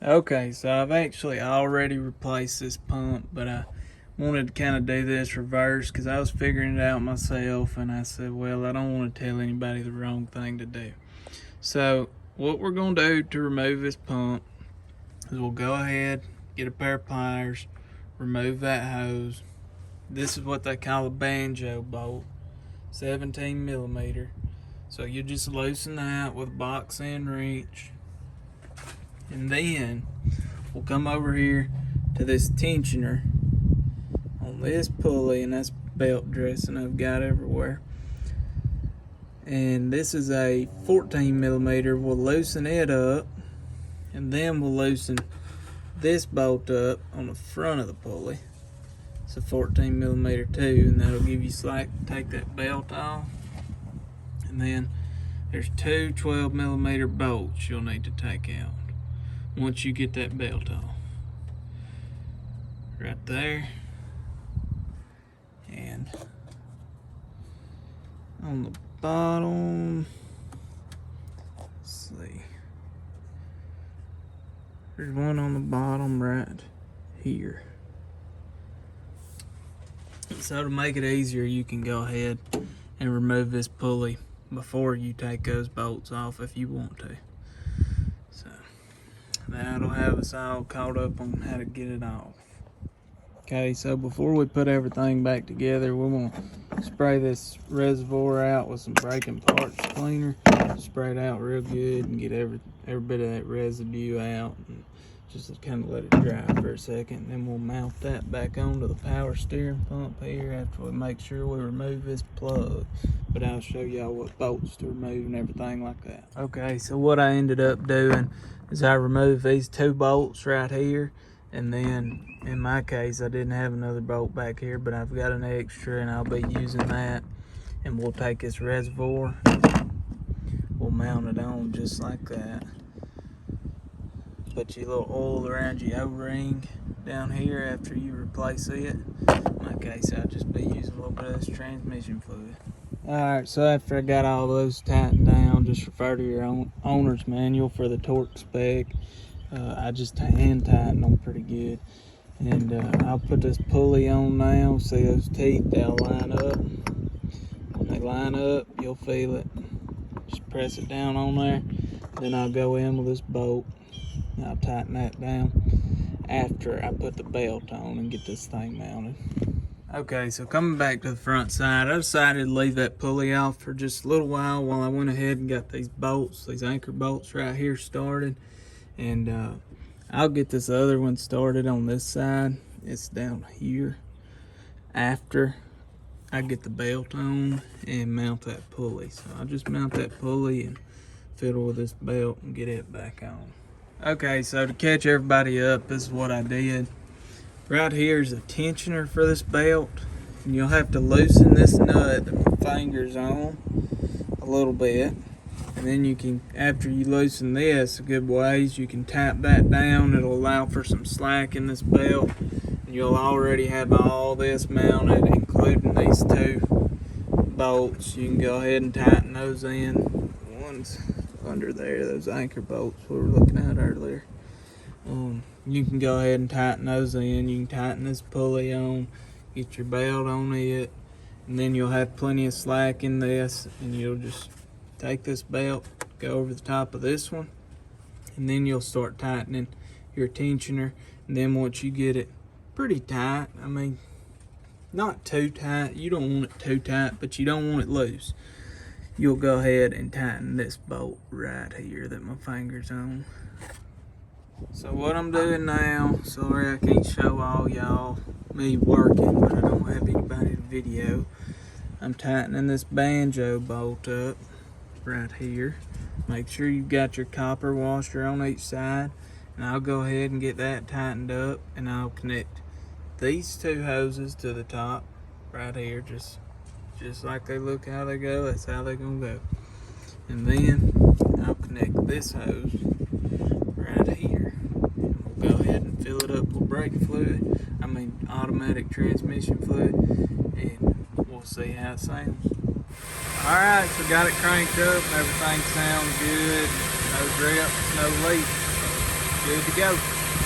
Okay, so I've actually already replaced this pump, but I wanted to kind of do this reverse because I was figuring it out myself, and I said, well, I don't want to tell anybody the wrong thing to do. So what we're going to do to remove this pump is we'll go ahead, get a pair of pliers, remove that hose. This is what they call a banjo bolt, 17 millimeter. So you just loosen that with a box end wrench, and then we'll come over here to this tensioner on this pulley, and that's belt dressing I've got everywhere. And this is a 14 millimeter. We'll loosen it up, and then we'll loosen this bolt up on the front of the pulley. It's a 14 millimeter too, and that'll give you slack to take that belt off. And then there's two 12 millimeter bolts you'll need to take out once you get that belt off. Right there. And on the bottom, let's see, there's one on the bottom right here. So to make it easier, you can go ahead and remove this pulley before you take those bolts off if you want to. So that'll have us all caught up on how to get it off. Okay, so before we put everything back together, we're going to spray this reservoir out with some breaking parts cleaner. Spray it out real good and get every bit of that residue out, and just kind of let it dry for a second. Then we'll mount that back onto the power steering pump here after we make sure we remove this plug. But I'll show y'all what bolts to remove and everything like that. Okay, so what I ended up doing is I removed these two bolts right here, and then in my case I didn't have another bolt back here, but I've got an extra and I'll be using that. And we'll take this reservoir, we'll mount it on just like that. Put your little oil around your O-ring down here after you replace it. In my case, I'll just be using a little bit of this transmission fluid. Alright, so after I got all those tightened down, just refer to your owner's manual for the torque spec. I just hand tighten them pretty good. And I'll put this pulley on now. See those teeth, they'll line up. When they line up, you'll feel it. Just press it down on there. Then I'll go in with this bolt. I'll tighten that down after I put the belt on and get this thing mounted. Okay, so coming back to the front side, I decided to leave that pulley off for just a little while I went ahead and got these bolts, these anchor bolts right here started. And I'll get this other one started on this side. It's down here after I get the belt on and mount that pulley. So I'll just mount that pulley and fiddle with this belt and get it back on. Okay, so to catch everybody up, this is what I did. Right here is a tensioner for this belt, and you'll have to loosen this nut that my finger's on a little bit, and then you can, after you loosen this a good ways, you can tap that down. It'll allow for some slack in this belt, and you'll already have all this mounted, including these two bolts. You can go ahead and tighten those in. One's under there, those anchor bolts we were looking at earlier. You can go ahead and tighten those in. You can tighten this pulley on, get your belt on it, and then you'll have plenty of slack in this, and you'll just take this belt, go over the top of this one, and then you'll start tightening your tensioner. And then once you get it pretty tight, I mean, not too tight, you don't want it too tight, but you don't want it loose, you'll go ahead and tighten this bolt right here that my finger's on. So what I'm doing now, sorry I can't show all y'all me working, but I don't have anybody to video. I'm tightening this banjo bolt up right here. Make sure you've got your copper washer on each side, and I'll go ahead and get that tightened up, and I'll connect these two hoses to the top right here, just like they look how they go, that's how they're gonna go. And then I'll connect this hose right here. We'll go ahead and fill it up with brake fluid, automatic transmission fluid, and we'll see how it sounds. Alright, so got it cranked up, everything sounds good, no drips, no leaks. Good to go.